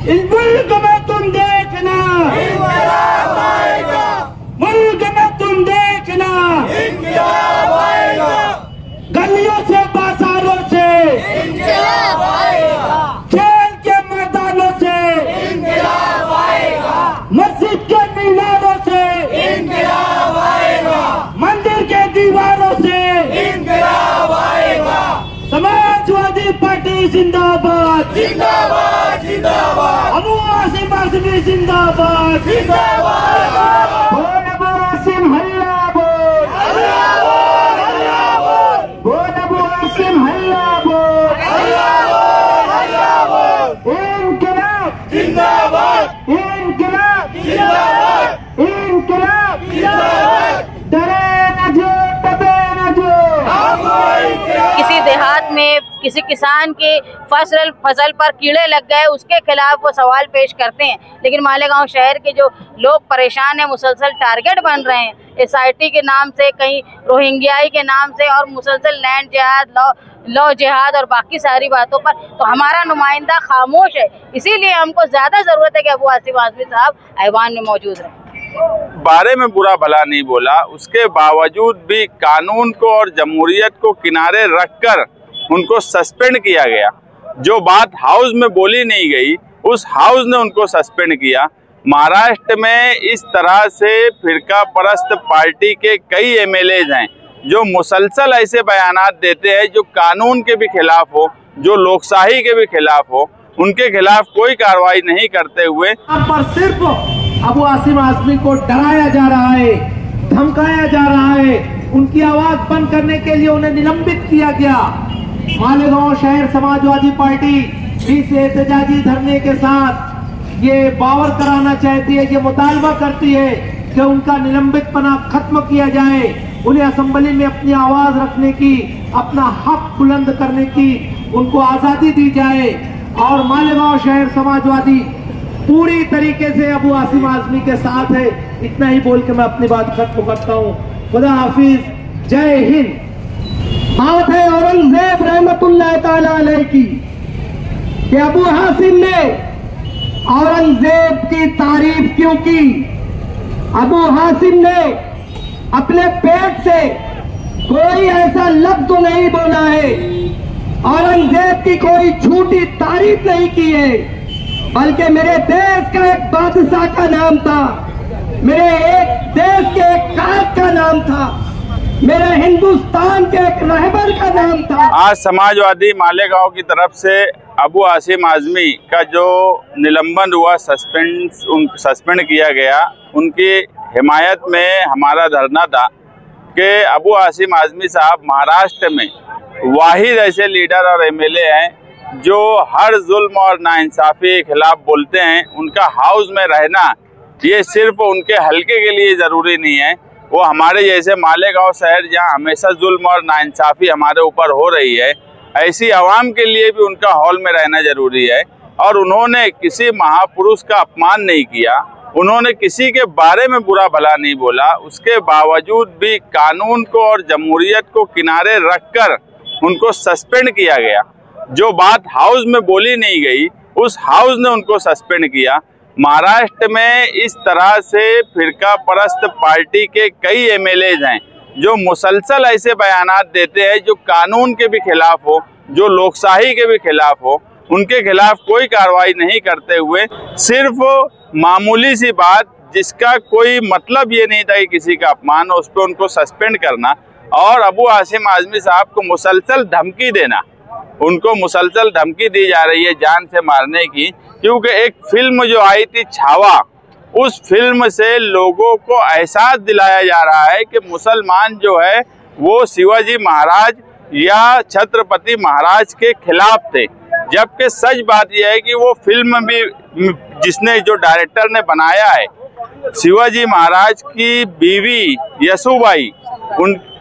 इस मुल्क में तुम देखना इंकलाब आएगा, मुल्क में तुम देखना इंकलाब आएगा, गलियों से बाजारों से इंकलाब आएगा, खेल के मैदानों से इंकलाब आएगा, मस्जिद के मीनारों से इंकलाब आएगा, मंदिर के दीवारों से इंकलाब आएगा। समाजवादी पार्टी जिंदाबाद, जिंदाबाद जिंदाबाद अबू आसिम आजमी जिंदाबाद, जिंदाबाद। बोल अबू आसिम हल्ला बोल, अल्लाह बोल, अल्लाह बोल, बोल अबू आसिम हल्ला बोल, अल्लाह बोल, अल्लाह बोल। इनकलाब जिंदाबाद इनकलाब जिंदाबाद इनकलाब, जिंदाबाद। डरे न जो दबे न जो। किसी देहात में किसी किसान की फसल पर कीड़े लग गए, उसके खिलाफ वो सवाल पेश करते हैं, लेकिन मालेगांव शहर के जो लोग परेशान हैं, मुसलसल टारगेट बन रहे हैं SIT के नाम से, कहीं रोहिंग्याई के नाम से, और मुसलसल लैंड जिहाद, लॉ जिहाद और बाकी सारी बातों पर। तो हमारा नुमाइंदा खामोश है, इसीलिए हमको ज्यादा जरूरत है कि अबू आसिम आजमी साहब ऐवान में मौजूद रहें। बारे में बुरा भला नहीं बोला, उसके बावजूद भी कानून को और जमहूरियत को किनारे रखकर उनको सस्पेंड किया गया। जो बात हाउस में बोली नहीं गई, उस हाउस ने उनको सस्पेंड किया। महाराष्ट्र में इस तरह से फिरका परस्त पार्टी के कई MLAs हैं जो मुसलसल ऐसे बयानात देते हैं जो कानून के भी खिलाफ हो, जो लोकशाही के भी खिलाफ हो। उनके खिलाफ कोई कार्रवाई नहीं करते हुए पर सिर्फ अबू आसिम आजमी को डराया जा रहा है, धमकाया जा रहा है, उनकी आवाज बंद करने के लिए उन्हें निलंबित किया गया। मालेगांव शहर समाजवादी पार्टी इस एहतजाजी धरने के साथ ये बावर कराना चाहती है, ये मुतालबा करती है कि उनका निलंबितपना खत्म किया जाए, उन्हें असेंबली में अपनी आवाज रखने की, अपना हक बुलंद करने की उनको आजादी दी जाए। और मालेगांव शहर समाजवादी पूरी तरीके से अबू आसिम आजमी के साथ है। इतना ही बोल के मैं अपनी बात खत्म करता हूँ। खुदा हाफिज, जय हिंद। बात है औरंगजेब रहमतुल्लाह ताला अलैह की कि अबू आसिम ने औरंगजेब की तारीफ क्यों की। अबू आसिम ने अपने पेट से कोई ऐसा लफ्ज तो नहीं बोला है, औरंगजेब की कोई झूठी तारीफ नहीं की है, बल्कि मेरे देश का एक बादशाह का नाम था, मेरे एक देश के एक कायद का नाम था, मेरे हिंदुस्तान के एक रहबर का नाम था। आज समाजवादी मालेगांव की तरफ से अबू आसिम आजमी का जो निलंबन हुआ, सस्पेंड किया गया, उनकी हिमायत में हमारा धरना था कि अबू आसिम आजमी साहब महाराष्ट्र में वाहिद ऐसे लीडर और MLA हैं जो हर जुल्म और नाइंसाफी के खिलाफ बोलते हैं। उनका हाउस में रहना ये सिर्फ उनके हल्के के लिए ज़रूरी नहीं है, वो हमारे जैसे मालेगांव शहर जहाँ हमेशा जुल्म और नाइंसाफी हमारे ऊपर हो रही है, ऐसी आवाम के लिए भी उनका हॉल में रहना जरूरी है। और उन्होंने किसी महापुरुष का अपमान नहीं किया, उन्होंने किसी के बारे में बुरा भला नहीं बोला, उसके बावजूद भी कानून को और जमहूरियत को किनारे रखकर उनको सस्पेंड किया गया। जो बात हाउस में बोली नहीं गई, उस हाउस ने उनको सस्पेंड किया। महाराष्ट्र में इस तरह से फिरका परस्त पार्टी के कई MLAs हैं जो मुसलसल ऐसे बयानात देते हैं जो कानून के भी खिलाफ हो, जो लोकशाही के भी खिलाफ हो। उनके खिलाफ कोई कार्रवाई नहीं करते हुए सिर्फ मामूली सी बात जिसका कोई मतलब ये नहीं था कि किसी का अपमान हो, उस पर उनको सस्पेंड करना और अबू आसिम आजमी साहब को मुसलसल धमकी देना। उनको मुसलसल धमकी दी जा रही है जान से मारने की, क्योंकि एक फिल्म जो आई थी छावा, उस फिल्म से लोगों को एहसास दिलाया जा रहा है कि मुसलमान जो है वो शिवाजी महाराज या छत्रपति महाराज के खिलाफ थे। जबकि सच बात यह है कि वो फिल्म भी जिसने जो डायरेक्टर ने बनाया है, शिवाजी महाराज की बीवी यसुबाई,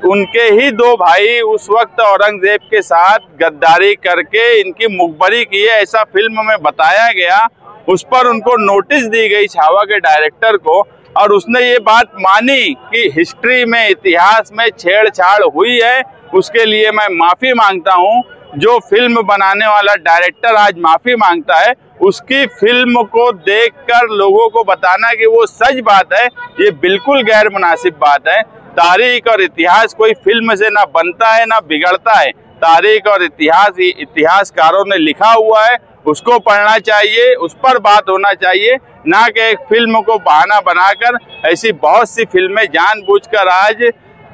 उनके ही दो भाई उस वक्त औरंगजेब के साथ गद्दारी करके इनकी मुखबरी की है, ऐसा फिल्म में बताया गया। उस पर उनको नोटिस दी गई छावा के डायरेक्टर को, और उसने ये बात मानी कि हिस्ट्री में, इतिहास में छेड़छाड़ हुई है, उसके लिए मैं माफ़ी मांगता हूँ। जो फिल्म बनाने वाला डायरेक्टर आज माफ़ी मांगता है, उसकी फिल्म को देखकर लोगों को बताना कि वो सच बात है, ये बिल्कुल गैर मुनासिब बात है। तारीख और इतिहास कोई फिल्म से ना बनता है ना बिगड़ता है। तारीख और इतिहासकारों ने लिखा हुआ है, उसको पढ़ना चाहिए, उस पर बात होना चाहिए, ना कि एक फिल्म को बहाना बनाकर। ऐसी बहुत सी फिल्में जानबूझकर आज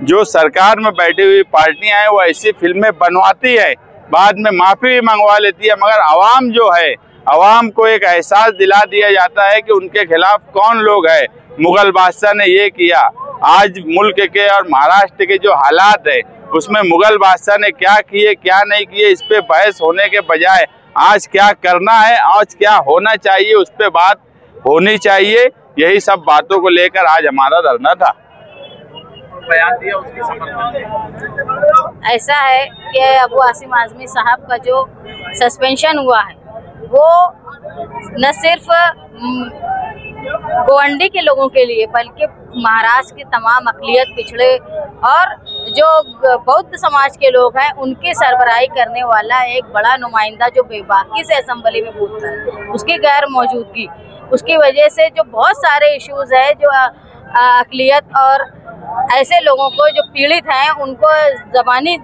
जो सरकार में बैठी हुई पार्टियां हैं वो ऐसी फिल्में बनवाती है, बाद में माफी भी मंगवा लेती है, मगर आवाम जो है, आवाम को एक एहसास दिला दिया जाता है कि उनके खिलाफ कौन लोग हैं। मुगल बादशाह ने ये किया, आज मुल्क के और महाराष्ट्र के जो हालात है उसमें मुगल बादशाह ने क्या किए क्या नहीं किए, इस पे बहस होने के बजाय आज क्या करना है, आज क्या होना चाहिए, उस पे बात होनी चाहिए। यही सब बातों को लेकर आज हमारा धरना था। बयान दिया उसके समर्थन में। ऐसा है कि अबू आसिम आज़मी साहब का जो सस्पेंशन हुआ है वो न सिर्फ गोवंडी के लोगों के लिए बल्कि महाराष्ट्र के तमाम अक़लियत, पिछड़े और जो बौद्ध समाज के लोग हैं उनकी सरबराही करने वाला एक बड़ा नुमाइंदा जो बेबाकी से असेंबली में बोलता है, उसकी गैर मौजूदगी, उसकी वजह से जो बहुत सारे इश्यूज़ है जो अक़लियत और ऐसे लोगों को जो पीड़ित हैं उनको ज़बानी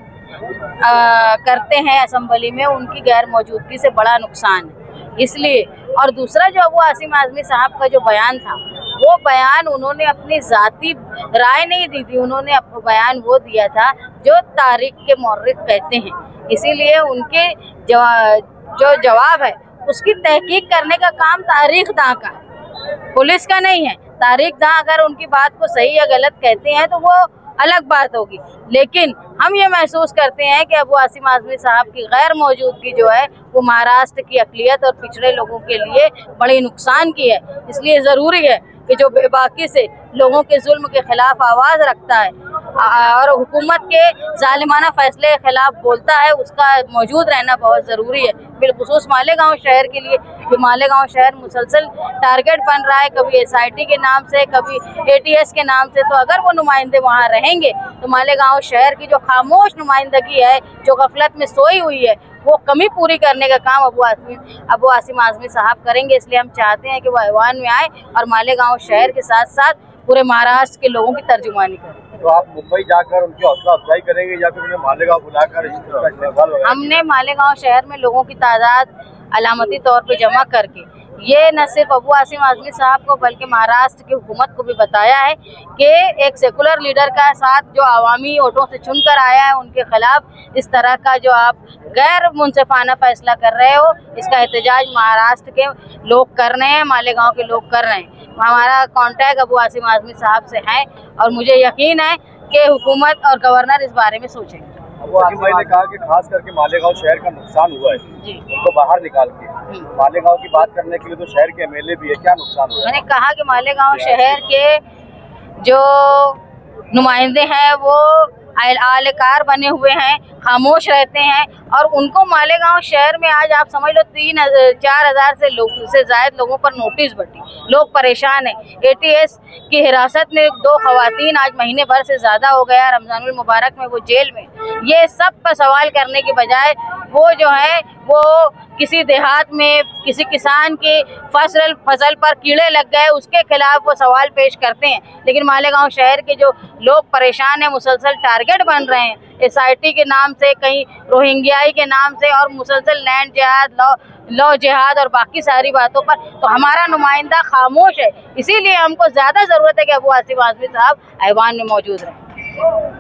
करते हैं असेंबली में, उनकी गैर मौजूदगी से बड़ा नुकसान है। इसलिए और दूसरा जो अबू आसिम आज़मी साहब का जो बयान था वो बयान उन्होंने अपनी ज़ाती राय नहीं दी थी, उन्होंने बयान वो दिया था जो तारीख के मौर्रिख कहते हैं। इसीलिए उनके जो जवाब है उसकी तहकीक करने का काम तारीख दां का है, पुलिस का नहीं है। तारीख दां अगर उनकी बात को सही या गलत कहते हैं तो वो अलग बात होगी, लेकिन हम ये महसूस करते हैं कि अबू आसिम आज़मी साहब की गैर मौजूदगी जो है वो महाराष्ट्र की अक़लियत और पिछड़े लोगों के लिए बड़ी नुकसान की है। इसलिए ज़रूरी है कि जो बेबाकी से लोगों के जुल्म के खिलाफ आवाज़ रखता है और हुकूमत के जालिमाना फैसले के खिलाफ बोलता है, उसका मौजूद रहना बहुत ज़रूरी है। बिलखुसूस मालेगांव शहर के लिए, जो मालेगांव शहर मुसलसल टारगेट बन रहा है, कभी SIT के नाम से, कभी ATS के नाम से, तो अगर वो नुमाइंदे वहाँ रहेंगे तो मालेगांव शहर की जो खामोश नुमाइंदगी है, जो गफलत में सोई हुई है, वो कमी पूरी करने का काम अबू आसिम आज़मी साहब करेंगे। इसलिए हम चाहते हैं कि वो ऐवान में आए और मालेगांव शहर के साथ साथ पूरे महाराष्ट्र के लोगों की तर्जुमानी करें। तो आप मुंबई जाकर उनकी हौसला अफजाई करेंगे या फिर उन्हें मालेगांव बुलाकर हमने मालेगांव शहर में लोगों की तादाद अलामती तौर पे जमा करके ये न सिर्फ अबू आसिम आज़मी साहब को बल्कि महाराष्ट्र की हुकूमत को भी बताया है कि एक सेकुलर लीडर का साथ जो आवामी वोटों से चुनकर आया है उनके खिलाफ इस तरह का जो आप गैर मुनसिफाना फैसला कर रहे हो, इसका एहतजाज महाराष्ट्र के लोग कर रहे हैं, मालेगांव के लोग कर रहे हैं। हमारा कांटेक्ट अबू आसिम आज़मी साहब से है और मुझे यकीन है कि हुकूमत और गवर्नर इस बारे में सोचेंगे। अबू आसिम भाई ने कहा कि खास करके मालेगांव शहर का नुकसान हुआ है जी, उनको बाहर निकाल के मालेगांव की बात करने के लिए तो शहर के MLA भी है, क्या नुकसान हुआ? मैंने कहा कि मालेगांव शहर के जो नुमाइंदे हैं वो आलेकार बने हुए हैं, खामोश रहते हैं और उनको मालेगांव शहर में आज आप समझ लो 3-4 हज़ार से ज़ायद लोगों पर नोटिस बटी, लोग परेशान हैं। ATS की हिरासत में 2 ख़वातीन आज महीने भर से ज़्यादा हो गया, रमज़ानुल मुबारक में वो जेल में। ये सब पर सवाल करने के बजाय वो जो है वो किसी देहात में किसी किसान की फसल पर कीड़े लग गए उसके खिलाफ वो सवाल पेश करते हैं, लेकिन मालेगांव शहर के जो लोग परेशान हैं, मुसलसल टारगेट बन रहे हैं SIT के नाम से, कहीं रोहिंग्याई के नाम से और मुसलसल लैंड जिहाद, लॉ जिहाद और बाकी सारी बातों पर, तो हमारा नुमाइंदा खामोश है। इसीलिए हमको ज़्यादा ज़रूरत है कि अबू आसिम आज़मी साहब ऐवान में मौजूद रहें।